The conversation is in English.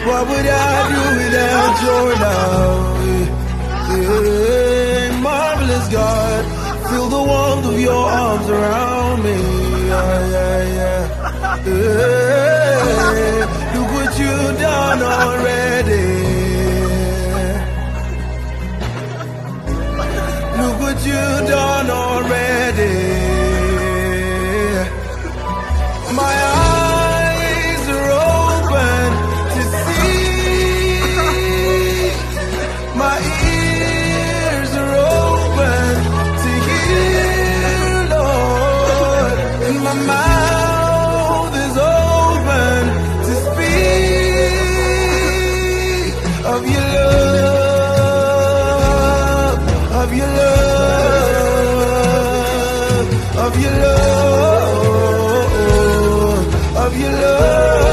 What would I do without your love? Marvelous God, feel the warmth of your arms around me. Look what you've done already. Look what you've done already. My eyes are open to see. My ears are open to hear, Lord. And my mouth is open to speak of your love, of your love, of your love, of your love.